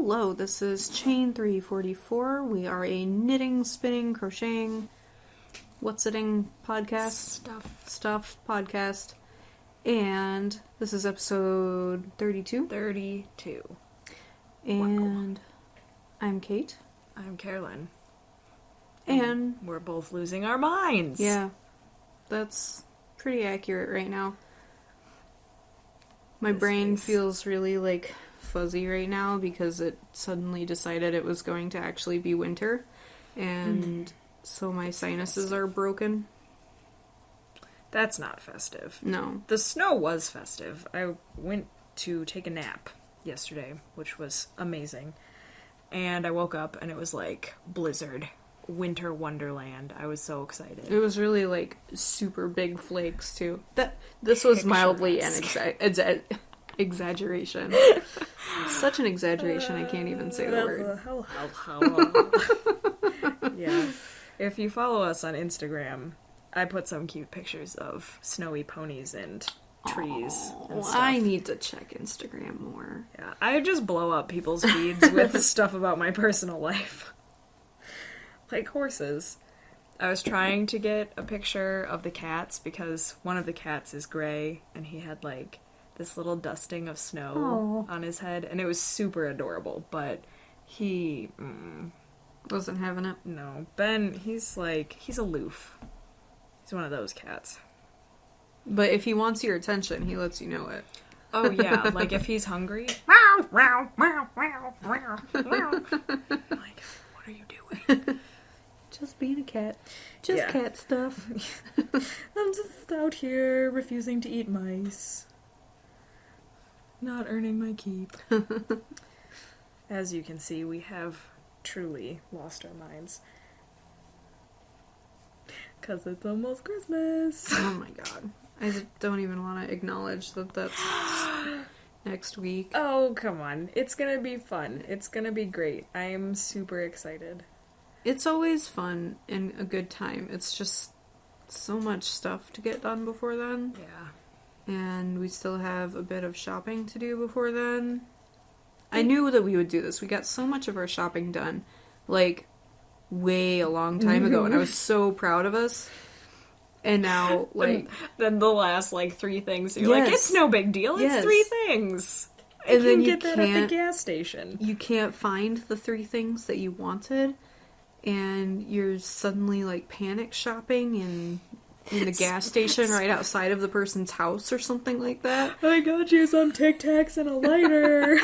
Hello, this is Chain 344. We are a knitting, spinning, crocheting, what's-itting podcast? Stuff podcast. And this is episode 32. 32. And wow. I'm Kait. I'm Carolyn. And we're both losing our minds. Yeah, that's pretty accurate right now. My brain feels really, fuzzy right now because it suddenly decided it was going to actually be winter. And so my sinuses are broken. That's not festive. No. The snow was festive. I went to take a nap yesterday, which was amazing. And I woke up and it was like blizzard, winter wonderland. I was so excited. It was really super big flakes too. This was mildly an exaggeration. Such an exaggeration, I can't even say the word. Yeah. If you follow us on Instagram, I put some cute pictures of snowy ponies and trees and stuff. I need to check Instagram more. Yeah, I just blow up people's feeds with stuff about my personal life. Like horses. I was trying to get a picture of the cats because one of the cats is gray and he had this little dusting of snow on his head and it was super adorable, but he wasn't having it. No. Ben, he's aloof. He's one of those cats. But if he wants your attention, he lets you know it. Oh yeah, if he's hungry. What are you doing? Just being a cat. Just cat stuff. I'm just out here refusing to eat mice. Not earning my keep. As you can see, we have truly lost our minds. Because it's almost Christmas. Oh my god. I don't even want to acknowledge that that's next week. Oh, come on. It's going to be fun. It's going to be great. I am super excited. It's always fun and a good time. It's just so much stuff to get done before then. Yeah. And we still have a bit of shopping to do before then. I knew that we would do this. We got so much of our shopping done, way a long time ago, and I was so proud of us. And now, then the last, 3 things, you're it's no big deal, it's 3 things. And then you get that at the gas station. You can't find the 3 things that you wanted, and you're suddenly, panic shopping in the gas station right outside of the person's house or something like that. I got you some Tic Tacs and a lighter.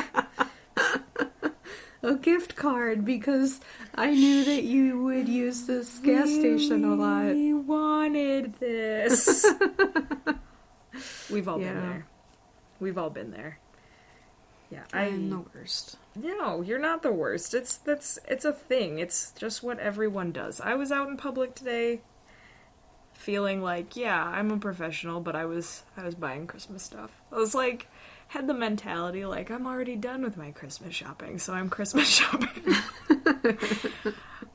A gift card, because I knew that you would use this gas station a lot. We wanted this. We've all been there. We've all been there. Yeah, I'm the worst. No, you're not the worst. It's a thing. It's just what everyone does. I was out in public today feeling I'm a professional, but I was buying Christmas stuff. I was had the mentality I'm already done with my Christmas shopping, so I'm Christmas shopping.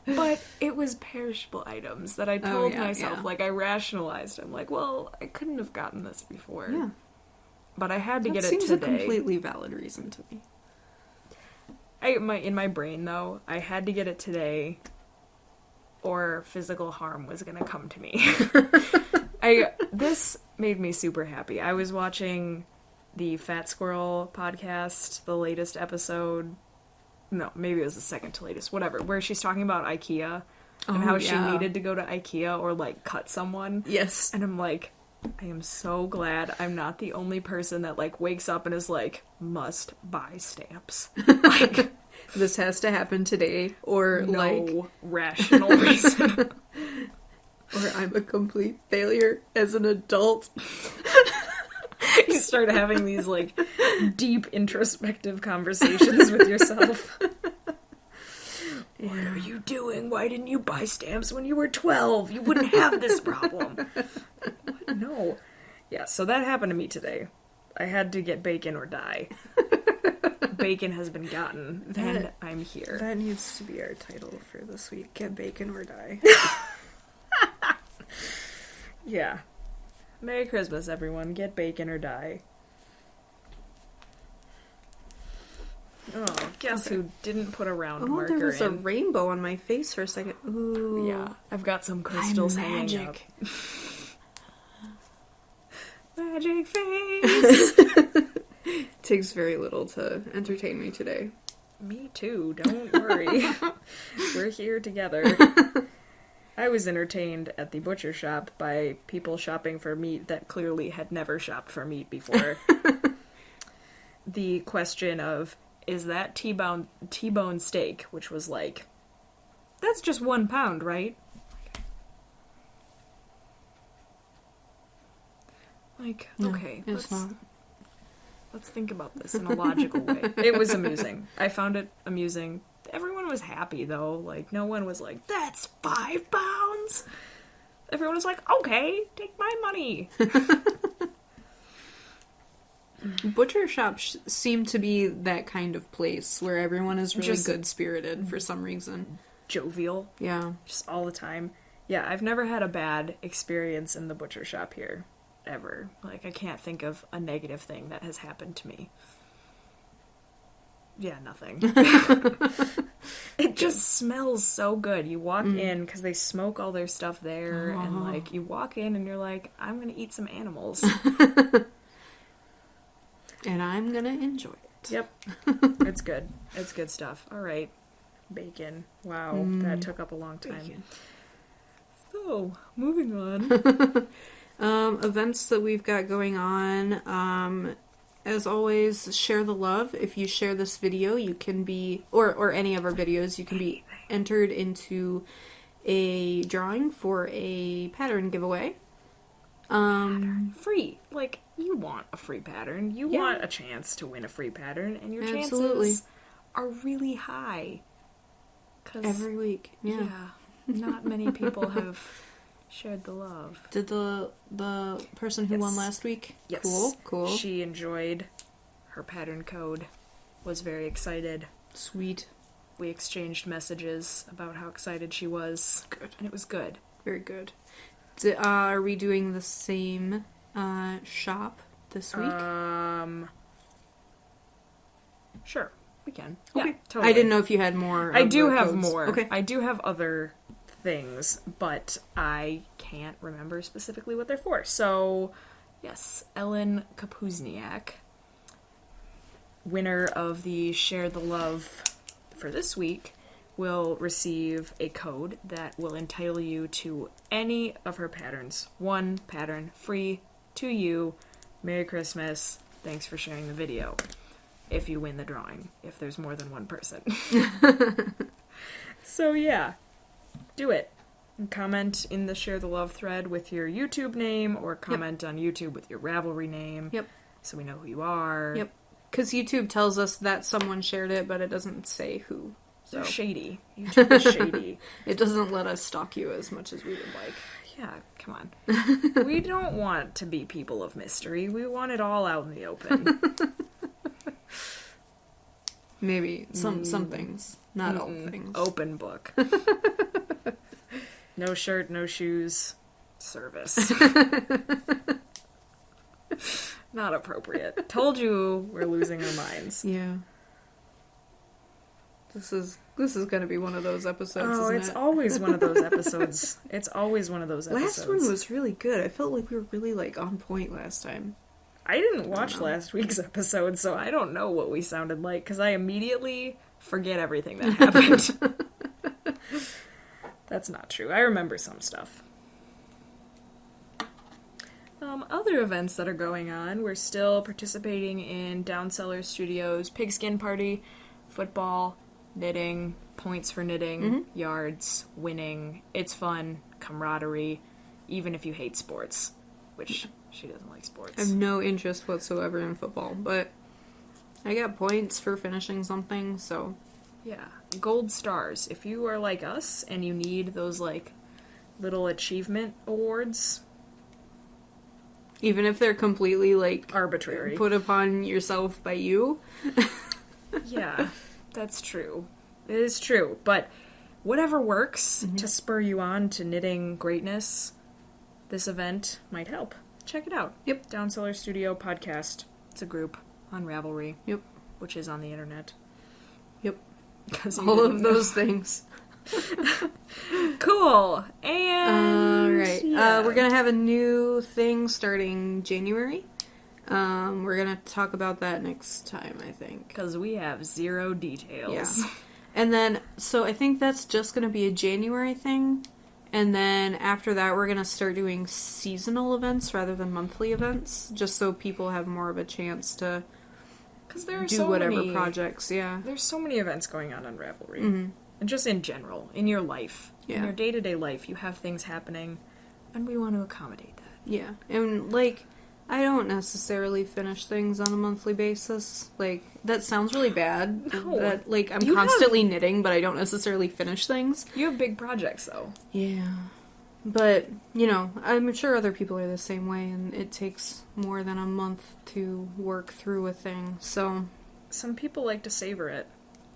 But it was perishable items that I told myself, I rationalized. I'm well, I couldn't have gotten this before. Yeah. But I had to get it today. That seems a completely valid reason to me. In my brain, though, I had to get it today, or physical harm was going to come to me. This made me super happy. I was watching the Fat Squirrel podcast, the latest episode. No, maybe it was the second to latest, whatever, where she's talking about IKEA and how she needed to go to IKEA or cut someone. Yes. And I'm I am so glad I'm not the only person that wakes up and is must buy stamps. This has to happen today, or no rational reason. Or I'm a complete failure as an adult. You start having these deep introspective conversations with yourself. What are you doing? Why didn't you buy stamps when you were 12? You wouldn't have this problem. What? No. Yeah, so that happened to me today. I had to get bacon or die. Bacon has been gotten, and I'm here. That needs to be our title for this week. Get bacon or die. Yeah. Merry Christmas, everyone. Get bacon or die. Oh, guess who didn't put a round Oh, marker there was a in? rainbow on my face for a second. Ooh. Yeah, I've got some crystals I'm hanging up. Magic face! Takes very little to entertain me today. Me too, don't worry. We're here together. I was entertained at the butcher shop by people shopping for meat that clearly had never shopped for meat before. The question of, is that T-bone steak? Which was like, that's just 1 pound, right? Like, No, okay, it's not. let's think about this in a logical way. It was amusing. I found it amusing. Everyone was happy, though. Like, no one was like, that's 5 pounds! Everyone was like, okay, take my money. Butcher shops seem to be that kind of place where everyone is really Just good-spirited for some reason. Jovial. Yeah. Just all the time. Yeah, I've never had a bad experience in the butcher shop here. Ever. Like, I can't think of a negative thing that has happened to me. Yeah, nothing. It just smells so good. You walk in, because they smoke all their stuff there, and, like, you walk in and you're like, I'm gonna eat some animals. And I'm gonna enjoy it. Yep. It's good. It's good stuff. Alright. Bacon. Wow, that took up a long time. Bacon. So, moving on. Events that we've got going on. As always, share the love. If you share this video, you can be, or any of our videos, you can be entered into a drawing for a pattern giveaway. Free. Like, you want a free pattern. You want a chance to win a free pattern, and your chances are really high. 'Cause, every week. Yeah. Not many people have shared the love. Did the person who won last week? Yes. Cool. She enjoyed her pattern code, was very excited. Sweet. We exchanged messages about how excited she was. Good. And it was good. Very good. Are we doing the same shop this week? Sure, we can. Okay. Yeah, totally. I didn't know if you had more. I do the have codes. more. Okay. I do have other things, but I can't remember specifically what they're for. So, yes, Ellen Kapuzniak, winner of the Share the Love for this week, will receive a code that will entitle you to any of her patterns. 1 pattern free to you. Merry Christmas. Thanks for sharing the video. If you win the drawing, if there's more than one person. So yeah, do it. And comment in the Share the Love thread with your YouTube name, or comment on YouTube with your Ravelry name. Yep. So we know who you are. Yep. Because YouTube tells us that someone shared it, but it doesn't say who. So They're shady. YouTube is shady. It doesn't let us stalk you as much as we would like. Yeah, come on. We don't want to be people of mystery. We want it all out in the open. Maybe some things, not all things. Open book. No shirt, no shoes. Service. Not appropriate. Told you we're losing our minds. Yeah. This is going to be one of those episodes, Oh, isn't it's it? always one of those episodes. It's always one of those episodes. Last one was really good. I felt like we were really, on point last time. I didn't watch last week's episode, so I don't know what we sounded like, because I immediately forget everything that happened. That's not true. I remember some stuff. Other events that are going on, we're still participating in Downseller Studios' Pigskin Party, football, knitting, points for knitting, yards, winning. It's fun, camaraderie, even if you hate sports, which she doesn't like sports. I have no interest whatsoever in football, but I got points for finishing something, so... Yeah. Gold stars. If you are like us and you need those, little achievement awards... Even if they're completely, arbitrary. Put upon yourself by you. Yeah, that's true. It is true. But whatever works to spur you on to knitting greatness, this event might help. Check it out. Yep. Downseller Studio Podcast. It's a group on Ravelry. Yep. Which is on the internet. Yep. 'Cause you All didn't of know. those things. Cool. And Alright. yeah. We're gonna have a new thing starting January. We're gonna talk about that next time, I think. Because we have zero details. Yeah. And then, so I think that's just gonna be a January thing. And then after that, we're gonna start doing seasonal events rather than monthly events, just so people have more of a chance to Because there are do so whatever many projects. Yeah. There's so many events going on Ravelry. Mm-hmm. And just in general, in your life, in Yeah. your day-to-day life, you have things happening, and we want to accommodate that. Yeah. And, like, I don't necessarily finish things on a monthly basis. Like, that sounds really bad. No. That, like, I'm You constantly knitting, but I don't necessarily finish things. You have big projects, though. Yeah. But, you know, I'm sure other people are the same way, and it takes more than a month to work through a thing, so... Some people like to savor it.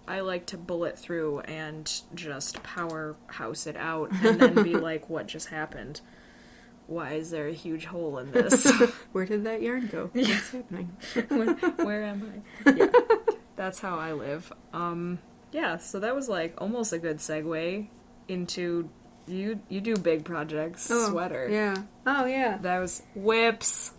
I like to bullet through and just powerhouse it out, and then be like, what just happened? Why is there a huge hole in this? Where did that yarn go? What's happening? Where am I? Yeah. That's how I live. Yeah, so that was like almost a good segue into you do big projects, sweater. Yeah. Oh, yeah. That was whips.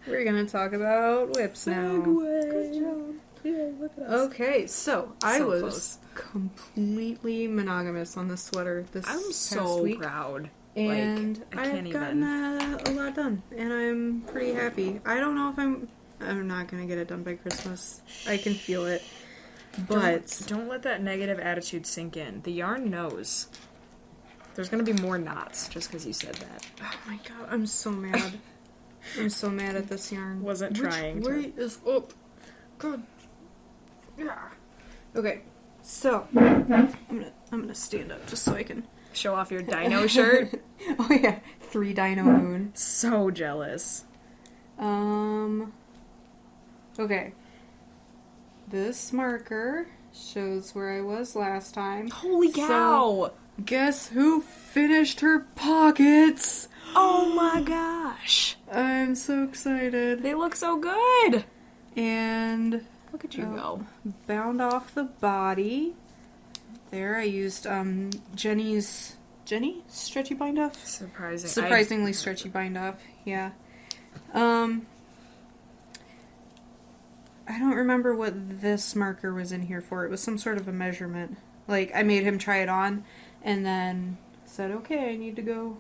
We're gonna talk about whips now. Good job. Yeah, look at us. Okay, so I So was close. completely monogamous on this sweater this I'm past so week. proud. And Like, I can't I've gotten even. a lot done, and I'm pretty happy. I don't know if I'm not gonna get it done by Christmas. I can feel it. But Don't let that negative attitude sink in. The yarn knows. There's gonna be more knots just because you said that. oh my god, I'm so mad. I'm so mad at this yarn. Wasn't trying Which to. way is up? Good. Yeah. Okay. So I'm gonna stand up just so I can. Show off your dino shirt. Oh yeah, 3 Dino Moon. So jealous. Okay. This marker shows where I was last time. Holy cow! So, guess who finished her pockets? Oh my gosh! I'm so excited. They look so good! And Look at you go. bound off the body. There, I used Jenny stretchy bind off. Surprisingly stretchy bind off. Yeah. I don't remember what this marker was in here for. It was some sort of a measurement. Like, I made him try it on, and then said, okay, I need to go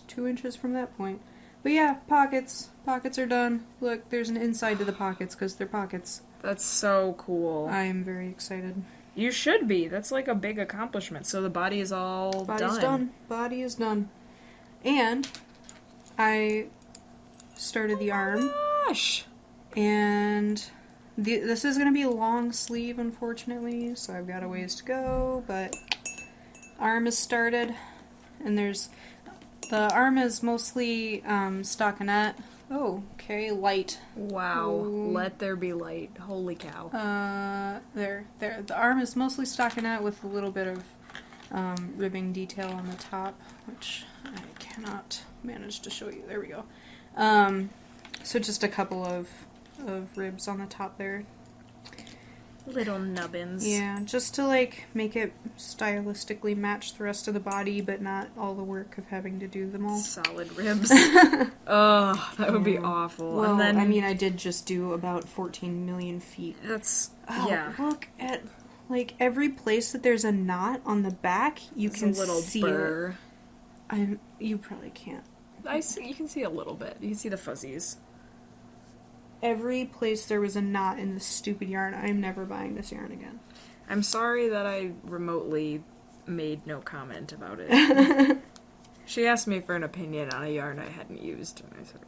2 inches from that point. But yeah, pockets. Pockets are done. Look, there's an inside to the pockets, because they're pockets. That's so cool. I am very excited. You should be. That's like a big accomplishment. So the body is all Body's done. Body is done. And I started the arm, Gosh! and this is going to be a long sleeve, unfortunately, so I've got a ways to go, but arm is started, and the arm is mostly stockinette. Oh, okay, light. Wow. Ooh. Let there be light. Holy cow. There. The arm is mostly stockinette with a little bit of ribbing detail on the top, which I cannot manage to show you. There we go. So just a couple of ribs on the top there. Little nubbins. Yeah, just to like make it stylistically match the rest of the body, but not all the work of having to do them all. Solid ribs. Oh, that would be awful. Well, and then, I mean, I did just do about 14 million feet. that's, Oh, yeah. look at, like, every place that there's a knot on the back, you It's can a little see burr. it. You probably can't. You can see a little bit. You can see the fuzzies. Every place there was a knot in this stupid yarn, I'm never buying this yarn again. I'm sorry that I remotely made no comment about it. She asked me for an opinion on a yarn I hadn't used, and I said,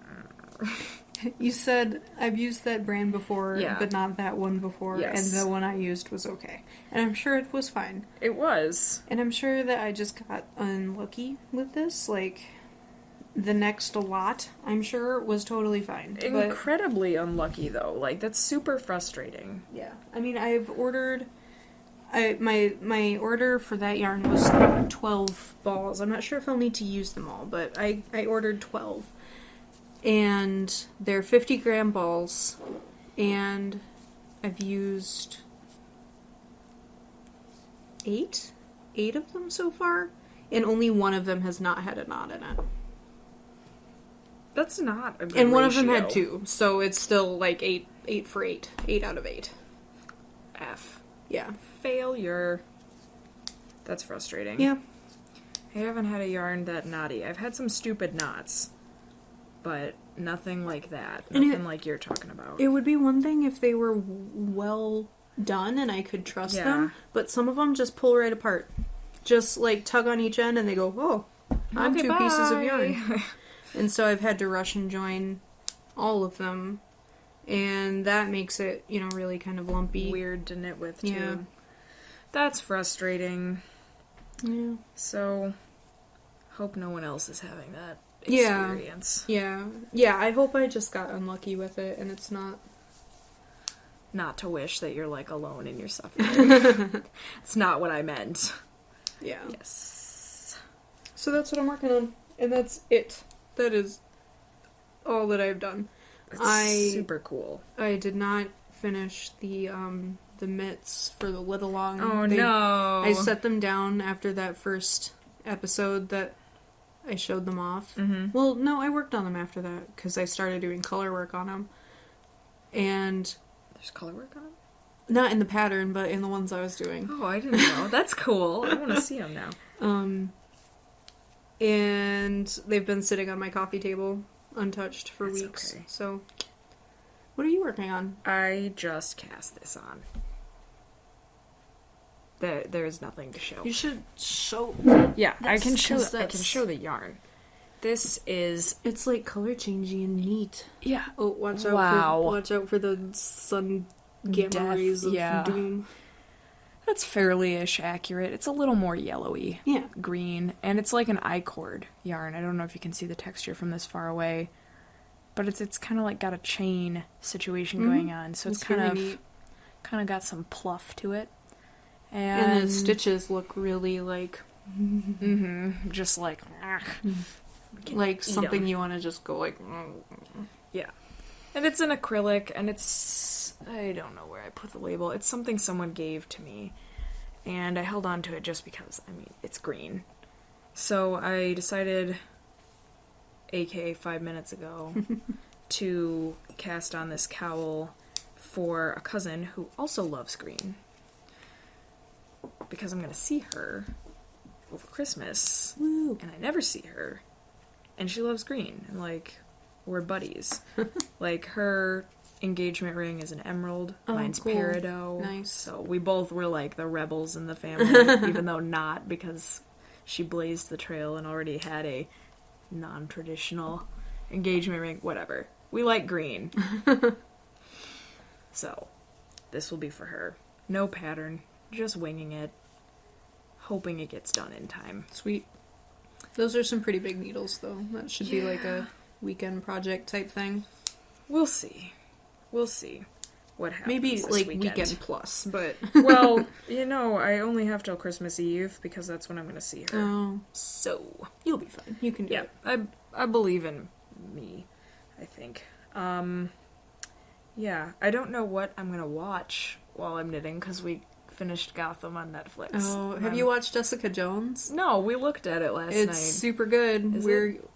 You said, I've used that brand before, Yeah. but not that one before, Yes. and the one I used was okay. And I'm sure it was fine. It was. And I'm sure that I just got unlucky with this, like, the next lot, I'm sure, was totally fine. But, Incredibly unlucky, though. Like, that's super frustrating. yeah. I mean, I've ordered... my order for that yarn was 12 balls. I'm not sure if I'll need to use them all, but I ordered 12. And they're 50-gram balls, and I've used 8 of them so far, and only one of them has not had a knot in it. That's not a good And one ratio. of them had 2, so it's still like 8 for 8. 8 out of 8. F. Yeah. Failure. That's frustrating. Yeah. I haven't had a yarn that knotty. I've had some stupid knots, but nothing like that. And Nothing like you're talking about. It would be one thing if they were well done and I could trust them, but some of them just pull right apart. Just like tug on each end and they go, oh, I'm Okay, 2 pieces of bye. yarn. And so I've had to rush and join all of them, and that makes it, really kind of lumpy. Weird to knit with, too. Yeah. That's frustrating. Yeah. So, hope no one else is having that Yeah. experience. Yeah. Yeah, I hope I just got unlucky with it, and it's not... Not to wish that you're, like, alone in your suffering. It's not what I meant. Yeah. Yes. So that's what I'm working on, and that's it. That is all that I've done. It's super cool. I did not finish the mitts for the lit along. Oh, no. I set them down after that first episode that I showed them off. Mm-hmm. Well, no, I worked on them after that because I started doing color work on them. And There's color work on it? not in the pattern, but in the ones I was doing. Oh, I didn't know. That's cool. I want to see them now. And they've been sitting on my coffee table untouched for That's weeks. okay. So, what are you working on? I just cast this on. There is nothing to show. You should show. Yeah, I can show. 'cause I can show the yarn. This is It's like color changing and neat. yeah. Oh, watch out! Wow. Watch out for the sun gamma Death, rays of yeah. doom. That's fairly-ish accurate. It's a little more yellowy, Yeah. green, and it's like an I-cord yarn. I don't know if you can see the texture from this far away, but it's kind of like got a chain situation going on, so it's kind really of neat. got some pluff to it, And the stitches look really like just like something 'em. you want to just go like. Yeah. And it's an acrylic, and it's... I don't know where I put the label. It's something someone gave to me, and I held on to it just because, it's green. So I decided, aka 5 minutes ago, to cast on this cowl for a cousin who also loves green. Because I'm going to see her over Christmas, Woo. and I never see her, and she loves green, and we're buddies. Like, her engagement ring is an emerald. Oh, Mine's cool. peridot. Nice. So we both were like the rebels in the family, even though not, because she blazed the trail and already had a non-traditional engagement ring. Whatever. We like green. So, this will be for her. No pattern. Just winging it. Hoping it gets done in time. Sweet. Those are some pretty big needles, though. That should be like a weekend project type thing. We'll see. We'll see what happens. Maybe this like weekend. weekend plus, but Well, I only have till Christmas Eve because that's when I'm going to see her. oh, So, you'll be fine. You can do yeah, it. I believe in me, I think. Yeah, I don't know what I'm going to watch while I'm knitting because we finished Gotham on Netflix. Oh, have you watched Jessica Jones? No, we looked at it last night. It's super good. Is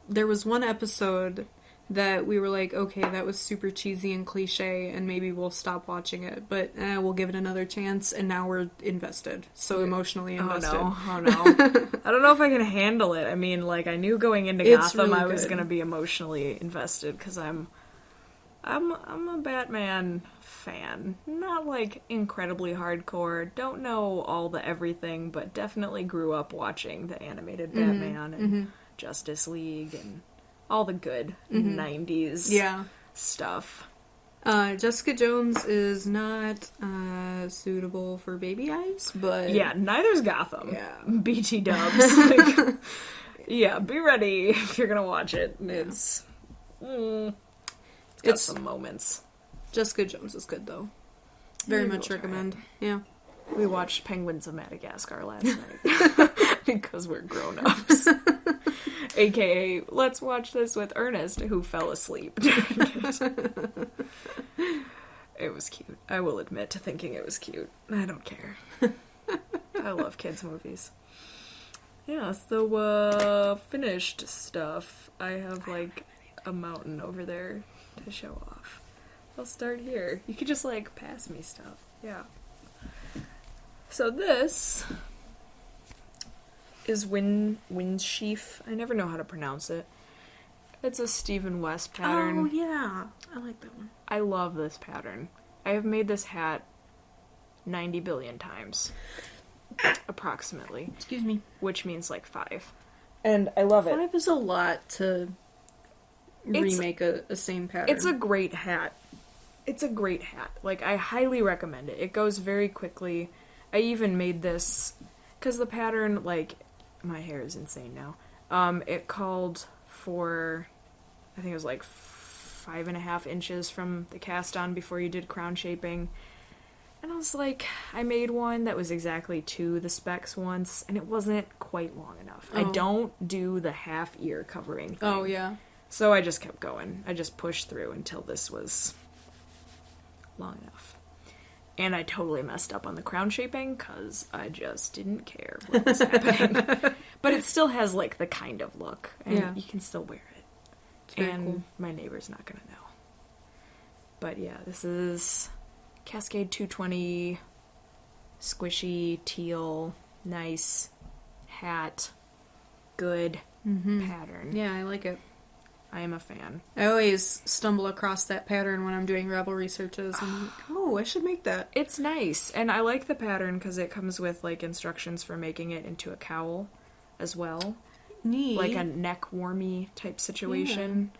There was one episode that we were like, okay, that was super cheesy and cliche, and maybe we'll stop watching it, but we'll give it another chance, and now we're invested. So emotionally invested. Oh no. I don't know if I can handle it. I knew going into It's Gotham really I was good. going to be emotionally invested because I'm a Batman fan. Not incredibly hardcore. Don't know all the everything, but definitely grew up watching the animated Batman and Justice League and all the good 90s stuff. Jessica Jones is not suitable for baby eyes, but Yeah, neither's Gotham. Yeah. BT dubs. Yeah, be ready if you're gonna watch it. It's got It's- some moments. Jessica Jones is good though. Very Maybe much we'll try recommend. Yeah. We watched Penguins of Madagascar last night. Because we're grown-ups. AKA, let's watch this with Ernest, who fell asleep during it. It was cute. I will admit to thinking it was cute. I don't care. I love kids' movies. Yeah, so, finished stuff. I have, like, a mountain over there to show off. I'll start here. You could just, like, pass me stuff. Yeah. So this is Windsheaf. I never know how to pronounce it. It's a Stephen West pattern. Oh, yeah. I like that one. I love this pattern. I have made this hat 90 billion times. Approximately. Excuse me. Which means like 5. And I love it. 5 is a lot to remake a same pattern. It's a great hat. It's a great hat. Like, I highly recommend it. It goes very quickly. I even made this, because the pattern, like, my hair is insane now. It called for, I think it was like 5.5 inches from the cast on before you did crown shaping. And I was like, I made one that was exactly to the specs once, and it wasn't quite long enough. Oh. I don't do the half ear covering thing. Oh, yeah. So I just kept going. I just pushed through until this was long enough. And I totally messed up on the crown shaping, because I just didn't care what was happening. But it still has, like, the kind of look, and you can still wear it. It's very And cool. my neighbor's not gonna know. But yeah, this is Cascade 220, squishy, teal, nice hat, good pattern. Yeah, I like it. I am a fan. I always stumble across that pattern when I'm doing Ravelry searches, and I'm like, oh, I should make that. It's nice, and I like the pattern because it comes with, like, instructions for making it into a cowl as well. Neat. Like a neck warmy type situation.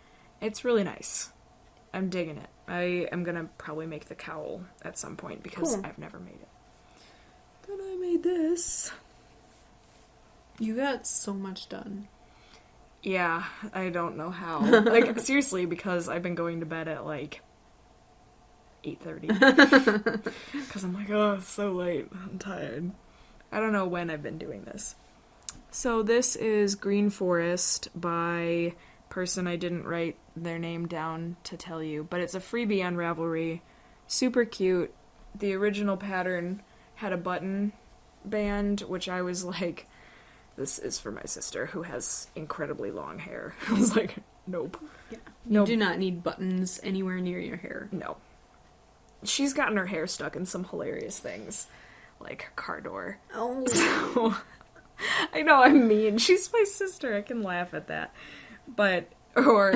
Yeah. It's really nice. I'm digging it. I am gonna probably make the cowl at some point because Cool. I've never made it. Then I made this. You got so much done. Yeah, I don't know how. Like, seriously, because I've been going to bed at, like, 8:30. Because I'm like, oh, it's so late. I'm tired. I don't know when I've been doing this. So this is Green Forest by person I didn't write their name down to tell you, but it's a freebie on Ravelry. Super cute. The original pattern had a button band, which I was like, this is for my sister who has incredibly long hair. I was like, nope. Yeah. Nope. You do not need buttons anywhere near your hair. No. She's gotten her hair stuck in some hilarious things, like her car door. Oh. So, I know I'm mean. She's my sister. I can laugh at that. But, or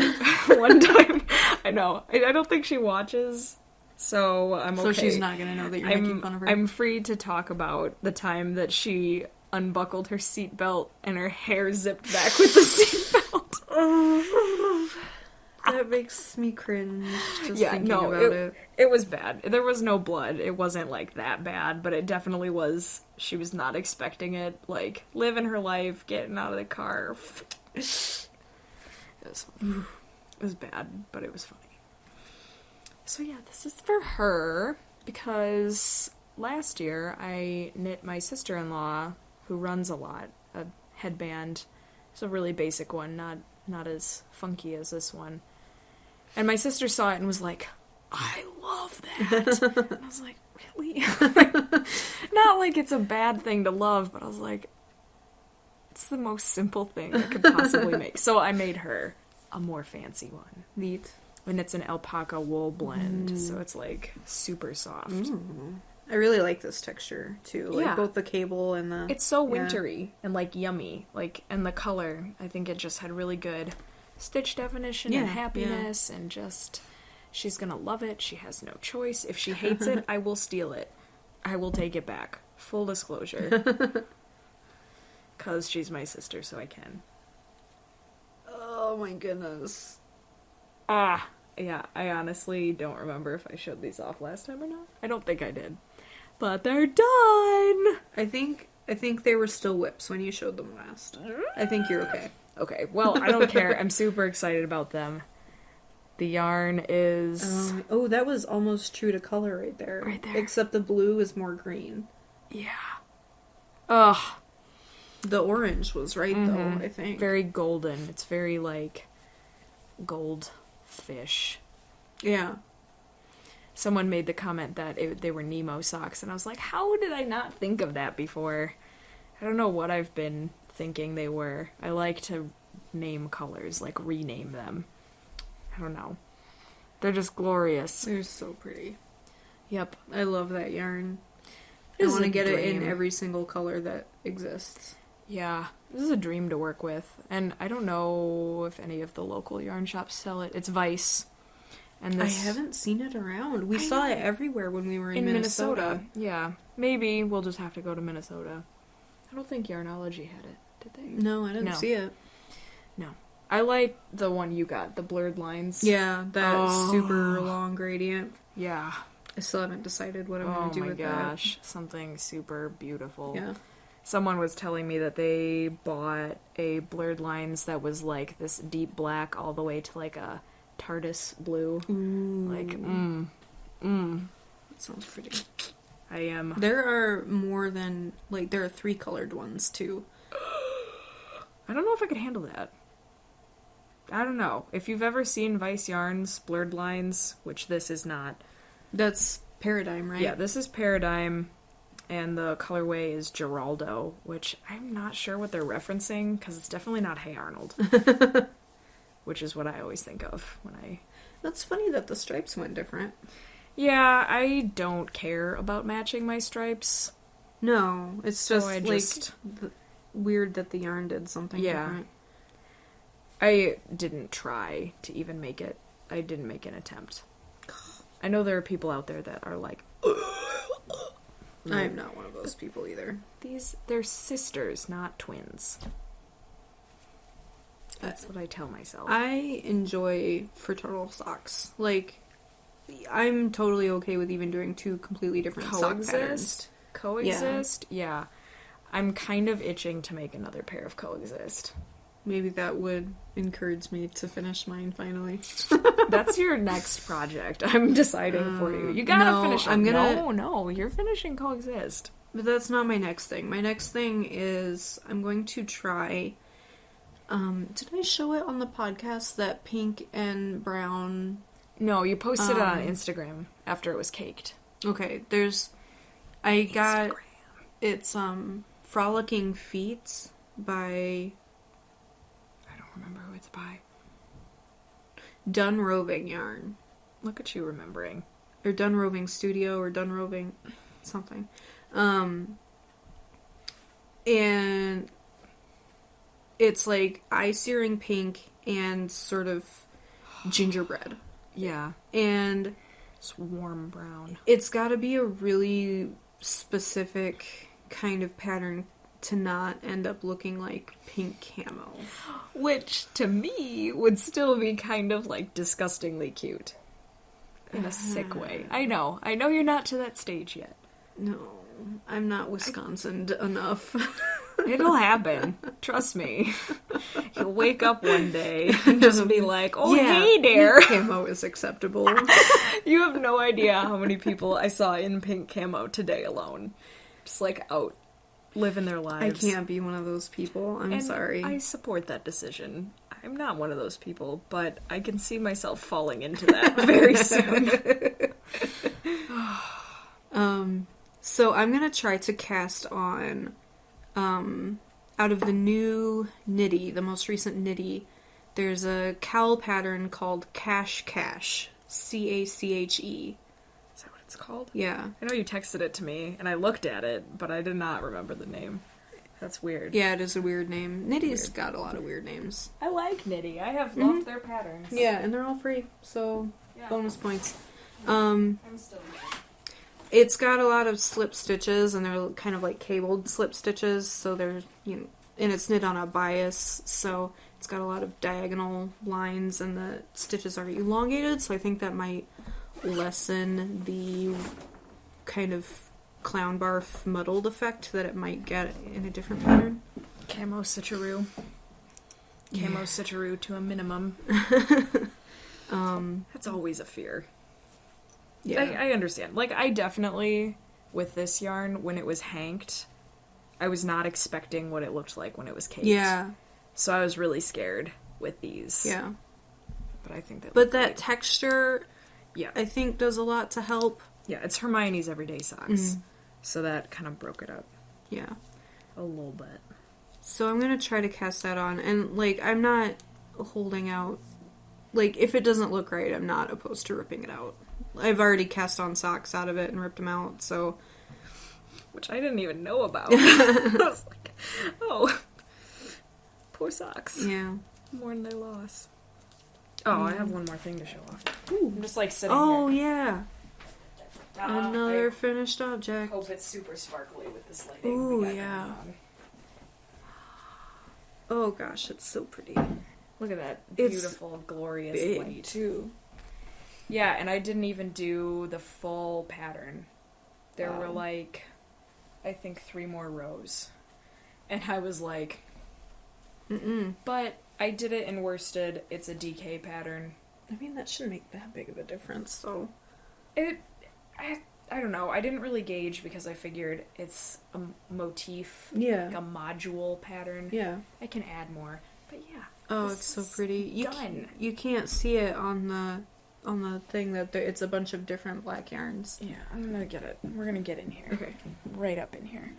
one time, I know, I don't think she watches, so I'm okay. So she's not going to know that you're making fun of her? I'm free to talk about the time that she unbuckled her seatbelt and her hair zipped back with the seatbelt. That makes me cringe just thinking about it. It was bad. There was no blood. It wasn't, like, that bad, but it definitely was. She was not expecting it. Like, living her life, getting out of the car. It was bad, but it was funny. So yeah, this is for her, because last year I knit my sister-in-law, who runs a lot, a headband. It's a really basic one, not as funky as this one. And my sister saw it and was like, I love that. And I was like, really? Not like it's a bad thing to love, but I was like, it's the most simple thing I could possibly make. So I made her a more fancy one. Neat. And it's an alpaca wool blend, so it's like super soft. I really like this texture too. Like Yeah. both the cable and the... It's so wintry and like yummy. Like, and the color, I think it just had really good stitch definition and happiness and just, she's gonna love it. She has no choice. If she hates it, I will steal it. I will take it back. Full disclosure. 'Cause she's my sister, so I can. Oh my goodness. Yeah, I honestly don't remember if I showed these off last time or not. I don't think I did. But they're done! I think they were still whips when you showed them last. I think you're okay. Okay, well, I don't care. I'm super excited about them. The yarn is... Oh, that was almost true to color right there. Right there. Except the blue is more green. Yeah. Ugh. The orange was right, though, I think. Very golden. It's very, like, goldfish. Yeah. someone made the comment that they were Nemo socks, and I was like, how did I not think of that before? I don't know what I've been thinking they were. I like to name colors, like rename them. I don't know. They're just glorious. They're so pretty. Yep. I love that yarn. I This is want to a get it in dream. every single color that exists. Yeah, this is a dream to work with, and I don't know if any of the local yarn shops sell it. It's Vice, and this I haven't seen it around. We saw it everywhere when we were in Minnesota. Yeah, maybe we'll just have to go to Minnesota. I don't think Yarnology had it, did they? No, I didn't see it. No. I like the one you got, the blurred lines. Yeah, that super long gradient. Yeah. I still haven't decided what I'm going to do with that. Oh my gosh, something super beautiful. Yeah. Someone was telling me that they bought a blurred lines that was like this deep black all the way to like a TARDIS blue. Ooh. Like, That sounds pretty. I am. There are more than, like, there are 3 colored ones, too. I don't know if I could handle that. I don't know. If you've ever seen Vice Yarns blurred lines, which this is not. That's Paradigm, right? Yeah, this is Paradigm, and the colorway is Geraldo, which I'm not sure what they're referencing, because it's definitely not Hey Arnold. Which is what I always think of when I... That's funny that the stripes went different. Yeah, I don't care about matching my stripes. No, it's just, So weird that the yarn did something different. I didn't try to even make it. I didn't make an attempt. I know there are people out there that are like... I'm not one of those people either. They're sisters, not twins. That's what I tell myself. I enjoy fraternal socks. Like, I'm totally okay with even doing 2 completely different sock patterns. Coexist? Yeah. I'm kind of itching to make another pair of Coexist. Maybe that would encourage me to finish mine finally. That's your next project. I'm deciding for you. You gotta finish it. No, you're finishing Coexist. But that's not my next thing. My next thing is I'm going to try... did I show it on the podcast, that pink and brown... No, you posted it on Instagram after it was caked. Okay, it's Frolicking Feet by... I don't remember who it's by. Done Roving Yarn. Look at you remembering. Or Done Roving Studio, or Done Roving something. And it's like eye-searing pink and sort of gingerbread. Yeah. And it's warm brown. It's gotta be a really specific kind of pattern to not end up looking like pink camo. Which, to me, would still be kind of, like, disgustingly cute. In a sick way. I know you're not to that stage yet. No, I'm not Wisconsin enough. It'll happen. Trust me. You'll wake up one day and just be like, oh, yeah, hey there. Pink camo is acceptable. You have no idea how many people I saw in pink camo today alone. Just, like, out. Living their lives. I can't be one of those people. I'm sorry. I support that decision. I'm not one of those people, but I can see myself falling into that very soon. So I'm gonna try to cast on, out of the new Knitty, the most recent Knitty, there's a cowl pattern called Cache Cache. C-A-C-H-E. Is that what it's called? Yeah. I know you texted it to me, and I looked at it, but I did not remember the name. That's weird. Yeah, it is a weird name. Knitty's got a lot of weird names. I like Knitty. I have loved their patterns. Yeah, and they're all free, so bonus points. I'm still here. It's got a lot of slip stitches, and they're kind of like cabled slip stitches, so they're, and it's knit on a bias, so it's got a lot of diagonal lines, and the stitches are elongated, so I think that might lessen the kind of clown barf muddled effect that it might get in a different pattern. Camo switcheroo. Camo switcheroo to a minimum. That's always a fear. Yeah. I understand. Like, I definitely, with this yarn, when it was hanked, I was not expecting what it looked like when it was caked. Yeah. So I was really scared with these. Yeah. But I think that. But that texture Yeah. I think does a lot to help. Yeah, it's Hermione's Everyday Socks. So that kind of broke it up. Yeah. A little bit. So I'm going to try to cast that on. And, like, I'm not holding out. Like, if it doesn't look right, I'm not opposed to ripping it out. I've already cast on socks out of it and ripped them out, so... Which I didn't even know about. I was like, oh, poor socks. Yeah. Mourn their loss. Oh, I have one more thing to show off. Ooh. I'm just like sitting Oh, here. yeah. Another I finished object. hope it's super sparkly with this lighting. Ooh, we got yeah. going on. Oh, gosh, it's so pretty. Look at that It's beautiful, glorious Big, light. too. Yeah, and I didn't even do the full pattern. There were like, I think 3 more rows. And I was like, but I did it in worsted. It's a DK pattern. I mean, that shouldn't make that big of a difference, so... I don't know. I didn't really gauge because I figured it's a motif, Yeah. like a module pattern. Yeah. I can add more, but yeah. Oh, this it's so is pretty. done. You can't see it on the thing that it's a bunch of different black yarns. Yeah, I'm gonna get it. We're gonna get in here. Okay. Right up in here.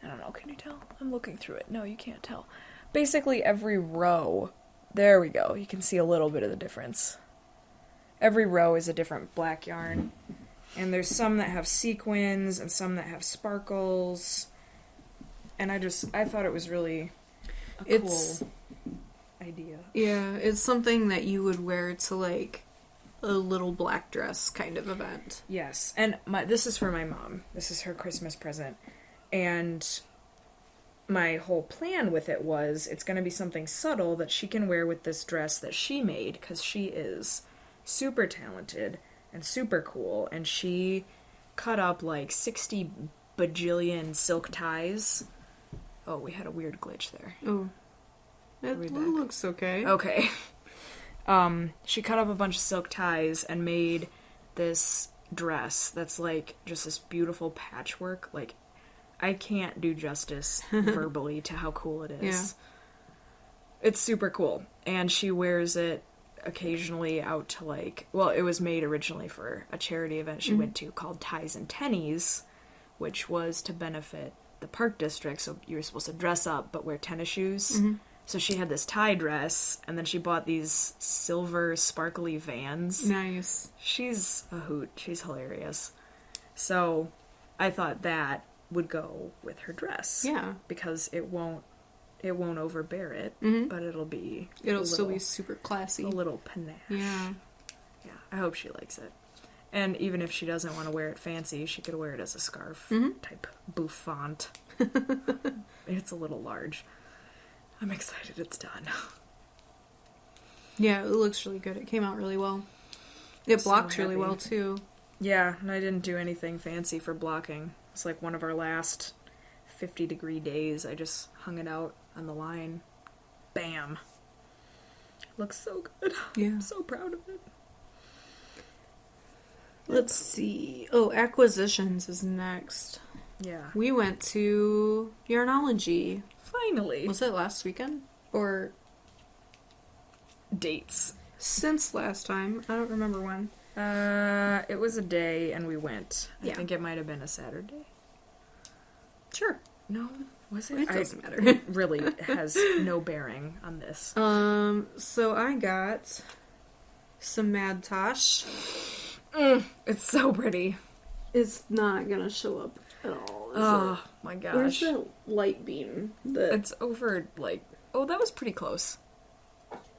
I don't know. Can you tell? I'm looking through it. No, you can't tell. Basically, every row. There we go. You can see a little bit of the difference. Every row is a different black yarn. And there's some that have sequins and some that have sparkles. And I thought it was really a cool idea. Yeah, it's something that you would wear to, like, a little black dress kind of event. Yes. And this is for my mom. This is her Christmas present. And my whole plan with it was it's going to be something subtle that she can wear with this dress that she made, because she is super talented and super cool, and she cut up like 60 bajillion silk ties. Oh, we had a weird glitch there. Oh. It looks okay. Okay. She cut up a bunch of silk ties and made this dress that's like just this beautiful patchwork. Like, I can't do justice verbally to how cool it is. Yeah. It's super cool. And she wears it occasionally out to, like, well, it was made originally for a charity event she went to called Ties and Tennies, which was to benefit the Park District. So you were supposed to dress up but wear tennis shoes. So she had this tie dress, and then she bought these silver sparkly Vans. Nice. She's a hoot. She's hilarious. So I thought that would go with her dress. Yeah. Because it won't overbear it, but it'll still be super classy. A little panache. Yeah. Yeah. I hope she likes it. And even if she doesn't want to wear it fancy, she could wear it as a scarf type bouffant. It's a little large. I'm excited it's done. Yeah, it looks really good. It came out really well. It blocks really well, too. Yeah, and I didn't do anything fancy for blocking. It's like one of our last 50-degree days. I just hung it out on the line. Bam. Looks so good. Yeah. I'm so proud of it. Let's see. Oh, acquisitions is next. Yeah. We went to Yarnology. Finally. Was it last weekend? Or dates? Since last time. I don't remember when. It was a day and we went. Yeah. I think it might have been a Saturday. Sure. No, was it? It doesn't matter. It really has no bearing on this. So I got some Mad Tosh. It's so pretty. It's not gonna show up at all. Oh my gosh. Where's the light beam? It's over, like... Oh, that was pretty close.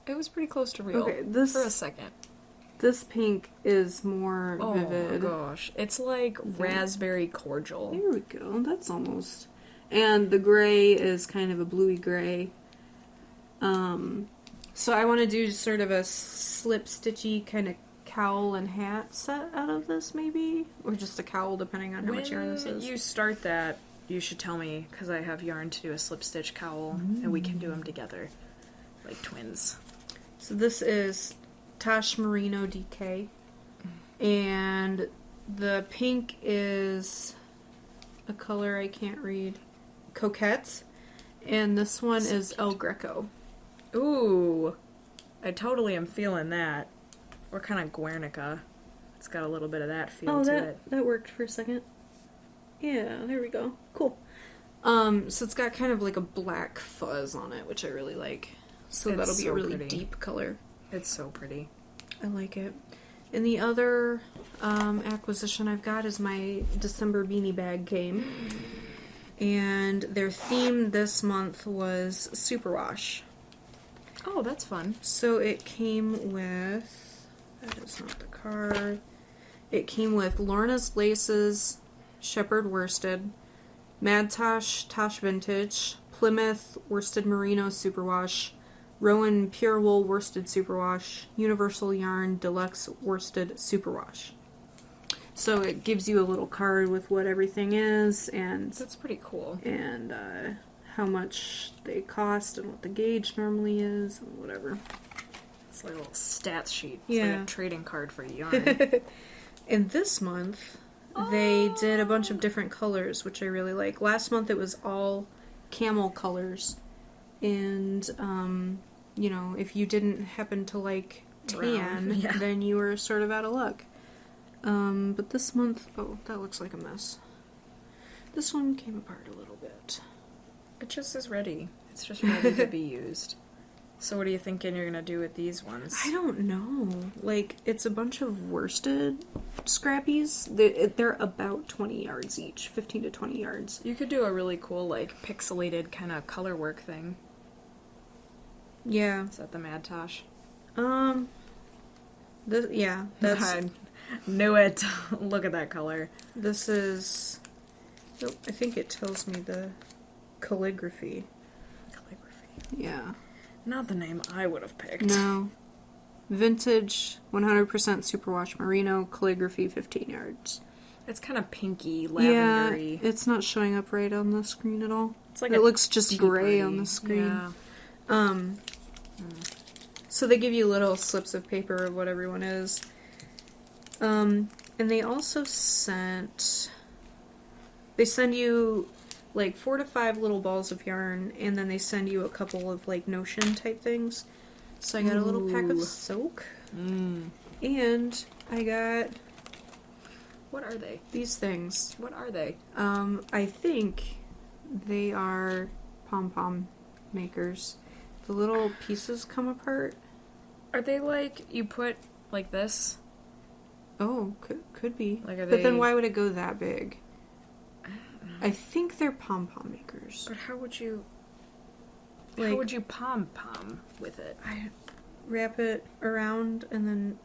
It was pretty close to real. Okay, for a second. This pink is more vivid. Oh my gosh. It's like raspberry cordial. Here we go. That's almost... And the gray is kind of a bluey gray. So I want to do sort of a slip-stitchy kind of cowl and hat set out of this, maybe? Or just a cowl, depending on how much yarn this is. When you start that, you should tell me, because I have yarn to do a slip-stitch cowl, and we can do them together, like twins. So this is Tosh Merino DK, and the pink is a color I can't read, Coquette, and this one is El Greco. Ooh, I totally am feeling that. Or kind of Guernica. It's got a little bit of that feel to it. That worked for a second. Yeah, there we go. Cool. So it's got kind of like a black fuzz on it, which I really like. So It's that'll be so a really pretty. deep color. It's so pretty. I like it. And the other acquisition I've got is my December beanie bag came. And their theme this month was superwash. Oh, that's fun. So it came with... That is not the card. It came with Lorna's Laces, Shepherd Worsted, Mad Tosh Vintage, Plymouth Worsted Merino Superwash, Rowan Pure Wool Worsted Superwash, Universal Yarn Deluxe Worsted Superwash. So it gives you a little card with what everything is, and That's pretty cool. and how much they cost and what the gauge normally is and whatever. It's like a little stats sheet. It's Yeah. like a trading card for yarn. And this month, they did a bunch of different colors, which I really like. Last month it was all camel colors. And, you know, if you didn't happen to like tan, Brown, yeah. then you were sort of out of luck. But this month, oh, that looks like a mess. This one came apart a little bit. It just is ready. It's just ready to be used. So what are you thinking you're going to do with these ones? I don't know. Like, it's a bunch of worsted scrappies. They're about 20 yards each, 15 to 20 yards. You could do a really cool, like, pixelated kind of color work thing. Yeah. Is that the Mad Tosh? Yeah, that's... I knew it. Look at that color. This is... Oh, I think it tells me the calligraphy. Calligraphy. Yeah. Not the name I would have picked. No. Vintage, 100% superwash merino, calligraphy, 15 yards. It's kind of pinky, Yeah, lavendery. it's not showing up right on the screen at all. It's like it looks just gray on deepery. the screen. Yeah. So they give you little slips of paper of what everyone is. And they also send you like 4 to 5 little balls of yarn, and then they send you a couple of like notion type things. So I got a little pack of soak, and I got What are they? these things. What are they? I think they are pom-pom makers. The little pieces come apart. Are they like you put like this? Oh, could be. Like, are But then they- why would it go that big? I think they're pom-pom makers. But how would you Like- how would you pom with it? I wrap it around and then...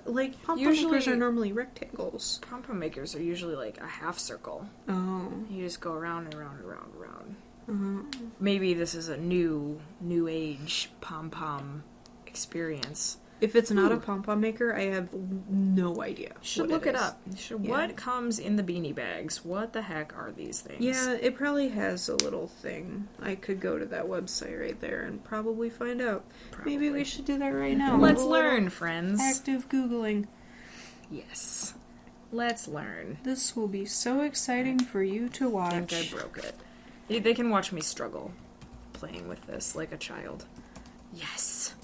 like, pom-pom Usually- makers are normally rectangles. Pom makers are usually like a half circle. Oh. You just go around and around and around and around. Uh-huh. Maybe this is a new age pom experience. If it's not a Ooh. pom-pom maker, I have no idea. Should what look it is. up. Yeah. What comes in the beanie bags? What the heck are these things? Yeah, it probably has a little thing. I could go to that website right there and probably find out. Maybe we should do that right now. Let's A little learn, friends. Active Googling. Yes. Let's learn. This will be so exciting for you to I watch. think I broke it. They can watch me struggle playing with this like a child. Yes.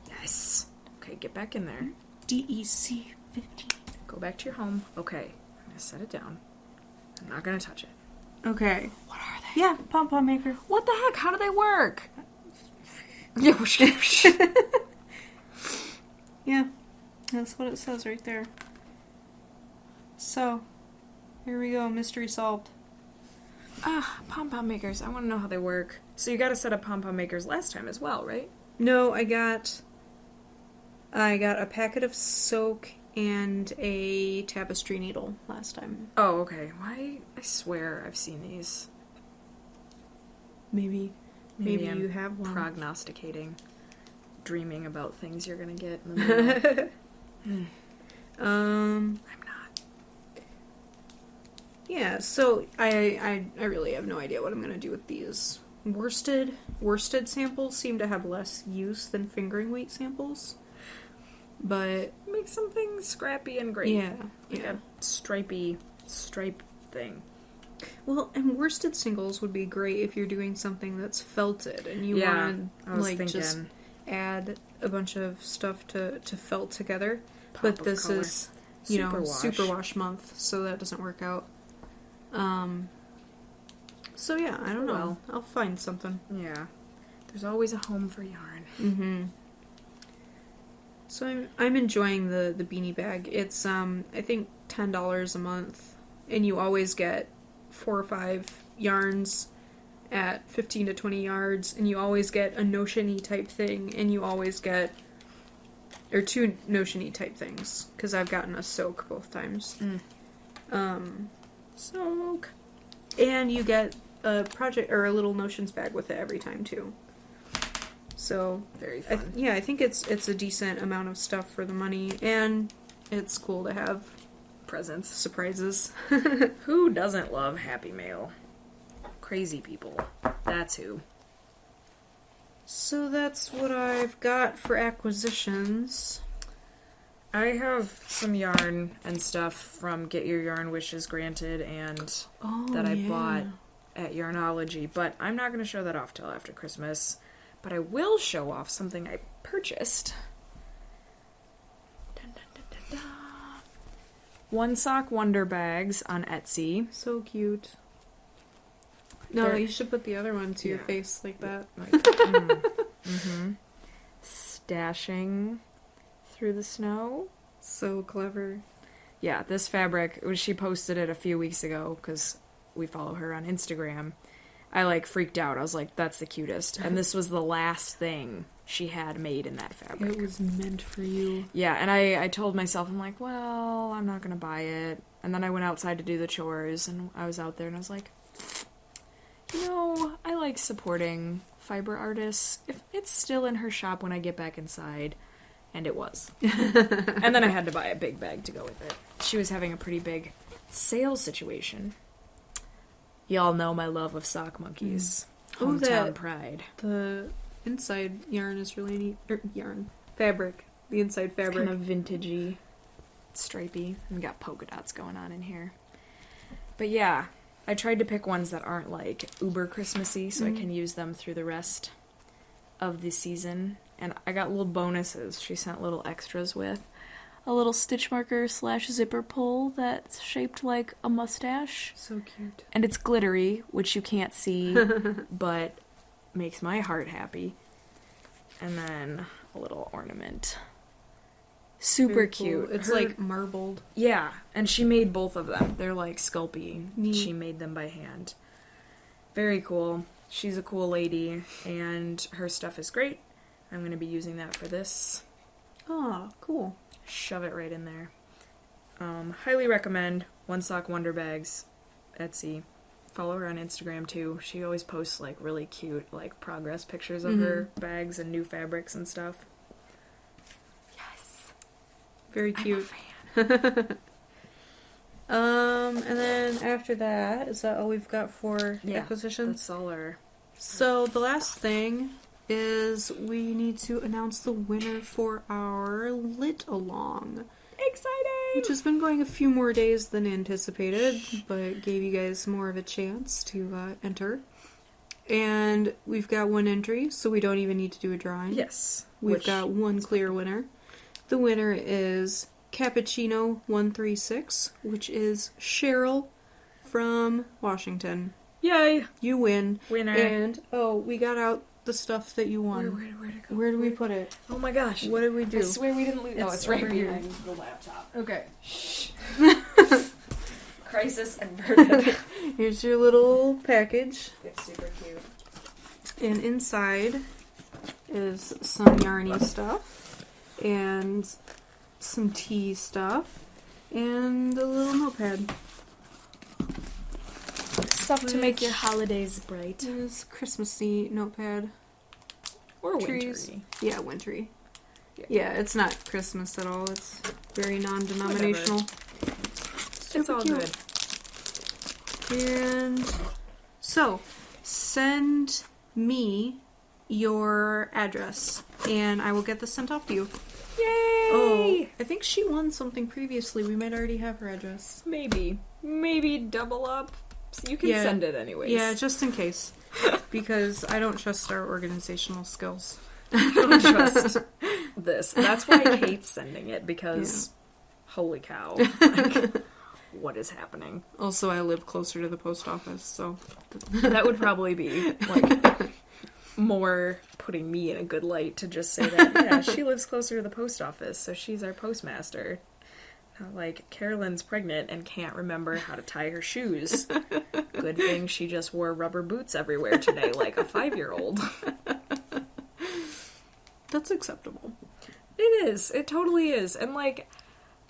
Yes. Okay, get back in there. DEC 15. Go back to your home. Okay. I'm going to set it down. I'm not going to touch it. Okay. What are they? Yeah, pom-pom maker. What the heck? How do they work? Yeah, that's what it says right there. So, here we go. Mystery solved. Pom makers. I want to know how they work. So you got a set of pom makers last time as well, right? No, I got a packet of soak and a tapestry needle last time. Oh, okay. Why? I swear I've seen these. Maybe I'm you have one. prognosticating, dreaming about things you're gonna get in the mail. I'm not. Yeah, so I really have no idea what I'm gonna do with these. Worsted samples seem to have less use than fingering weight samples. But Make something scrappy and great. yeah. Like a stripe thing. Well, and worsted singles would be great if you're doing something that's felted and you Yeah, want I to was like just thinking. add a bunch of stuff to felt together. Pop But of this color. is superwash month, so that doesn't work out. So yeah, I don't know. Well. I'll find something. Yeah. There's always a home for yarn. Mm-hmm. So I'm enjoying the beanie bag. It's I think $10 a month, and you always get 4 or 5 yarns at 15 to 20 yards, and you always get a notion-y type thing, and you always get, or 2 notion-y type things, because I've gotten a soak both times. Soak. And you get a project or a little notions bag with it every time too. So Very fun. I think it's a decent amount of stuff for the money, and it's cool to have Presents. surprises. Who doesn't love Happy Mail? Crazy people. That's who. So that's what I've got for acquisitions. I have some yarn and stuff from Get Your Yarn Wishes Granted and that I bought at Yarnology, but I'm not going to show that off till after Christmas. But I will show off something I purchased. Dun, dun, dun, dun, dun. One Sock Wonder Bags on Etsy. So cute. No, They're- you should put the other one to your Yeah. face like that. Stashing through the snow. So clever. Yeah, this fabric, she posted it a few weeks ago because we follow her on Instagram. I freaked out. I was like, that's the cutest. And this was the last thing she had made in that fabric. It was meant for you. Yeah, and I told myself, I'm like, well, I'm not going to buy it. And then I went outside to do the chores, and I was out there, and I was like, I like supporting fiber artists. If it's still in her shop when I get back inside. And it was. And then I had to buy a big bag to go with it. She was having a pretty big sale situation. Y'all know my love of sock monkeys. Oh, Hometown that- pride. The inside yarn is really neat. Fabric. The inside It's fabric. kind of vintagey, stripey, and got polka dots going on in here. But yeah, I tried to pick ones that aren't uber Christmassy, so I can use them through the rest of the season. And I got little bonuses. She sent little extras with a little stitch marker / zipper pull that's shaped like a mustache. So cute. And it's glittery, which you can't see, but makes my heart happy. And then a little ornament. Super Very cool. cute. It's Her- marbled. Yeah, and she made both of them. They're Sculpey. Neat. She made them by hand. Very cool. She's a cool lady, and her stuff is great. I'm going to be using that for this. Oh, cool. Shove it right in there. Highly recommend One Sock Wonder Bags, Etsy. Follow her on Instagram too. She always posts really cute progress pictures of her bags and new fabrics and stuff. Yes. Very cute. I'm a fan. And then after that, is that all we've got for acquisitions? That's all our... So the last thing is we need to announce the winner for our Lit Along. Exciting! Which has been going a few more days than anticipated, but it gave you guys more of a chance to enter. And we've got one entry, so we don't even need to do a drawing. Yes. We've got one clear winner. The winner is Cappuccino136, which is Cheryl from Washington. Yay! You win. Winner. And, we got out the stuff that you won. Where'd it go? Where did we put it? Oh my gosh. What did we do? I swear we didn't lose. It's It's right over here. behind the laptop. Okay. Crisis averted. Here's your little package. It's super cute. And inside is some yarny stuff. And some tea stuff. And a little notepad. Stuff to make your holidays bright. There's Christmassy notepad. Or Trees. wintry. Yeah, wintry. Yeah, it's not Christmas at all. It's very non-denominational. It's all cute. good. And so, send me your address, and I will get this sent off to you. Yay! Oh, I think she won something previously. We might already have her address. Maybe double up. So you can Yeah. send it anyways. Yeah, just in case. Because I don't trust our organizational skills. I don't trust this. That's why Kate's sending it, because holy cow. Like, what is happening? Also, I live closer to the post office, so... That would probably be, like, more putting me in a good light to just say that, yeah, she lives closer to the post office, so she's our postmaster. Not like, Carolyn's pregnant and can't remember how to tie her shoes. Good thing she just wore rubber boots everywhere today, like a 5-year-old. That's acceptable. It is. It totally is. And, like,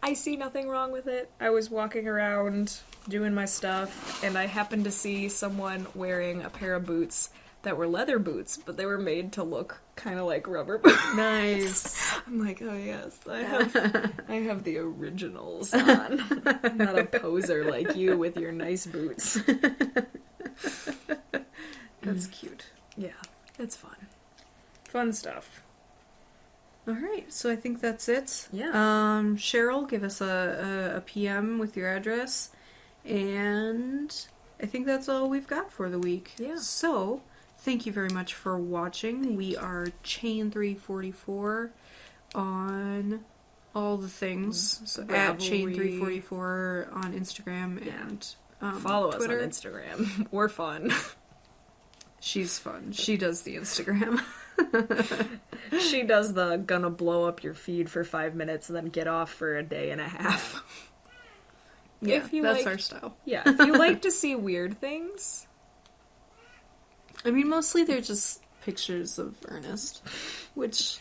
I see nothing wrong with it. I was walking around doing my stuff, and I happened to see someone wearing a pair of boots that were leather boots, but they were made to look kind of like rubber boots. Nice. I'm like, oh yes, I have the originals on. I'm not a poser like you with your nice boots. That's cute. Yeah, it's fun. Fun stuff. All right, so I think that's it. Yeah. Cheryl, give us a PM with your address, and I think that's all we've got for the week. Yeah. So, thank you very much for watching. We are Chain344 on all the things. So at Chain344 on Instagram and follow Twitter. us on Instagram. We're fun. She's fun. She does the Instagram. She does the gonna blow up your feed for 5 minutes and then get off for a day and a half. Yeah, if you that's like, our style. Yeah, if you like to see weird things. I mean, mostly they're just pictures of Ernest, which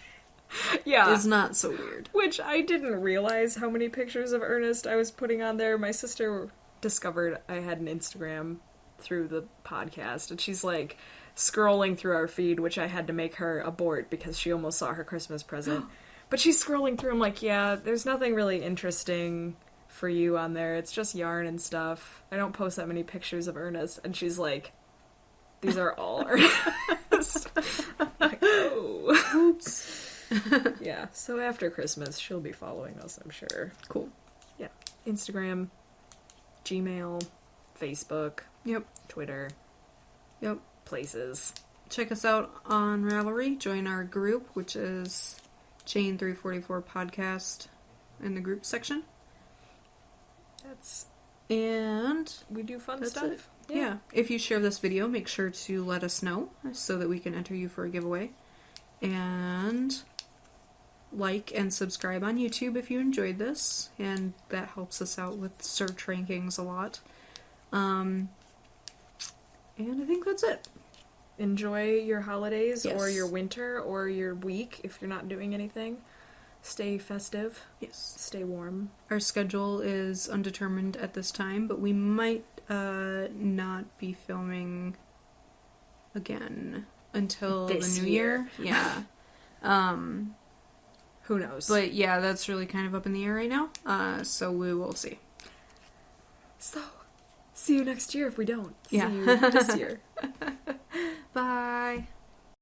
is not so weird. Which I didn't realize how many pictures of Ernest I was putting on there. My sister discovered I had an Instagram through the podcast, and she's like scrolling through our feed, which I had to make her abort because she almost saw her Christmas present. But she's scrolling through, I'm like, yeah, there's nothing really interesting for you on there. It's just yarn and stuff. I don't post that many pictures of Ernest. And she's like, these are all Ernest. I'm like, oh. Oops. Yeah, so after Christmas, she'll be following us, I'm sure. Cool. Yeah. Instagram, Gmail, Facebook. Yep. Twitter. Yep. Places. Check us out on Ravelry. Join our group, which is Chain344 Podcast in the group section. And we do fun stuff. Yeah. If you share this video, make sure to let us know so that we can enter you for a giveaway. And like and subscribe on YouTube if you enjoyed this, and that helps us out with search rankings a lot. And I think that's it. Enjoy your holidays, yes, or your winter, or your week if you're not doing anything. Stay festive. Yes. Stay warm. Our schedule is undetermined at this time, but we might not be filming again until this the new year. Yeah. Who knows? But yeah, that's really kind of up in the air right now. So we will see. So, see you next year if we don't. Yeah. See you this year. Bye.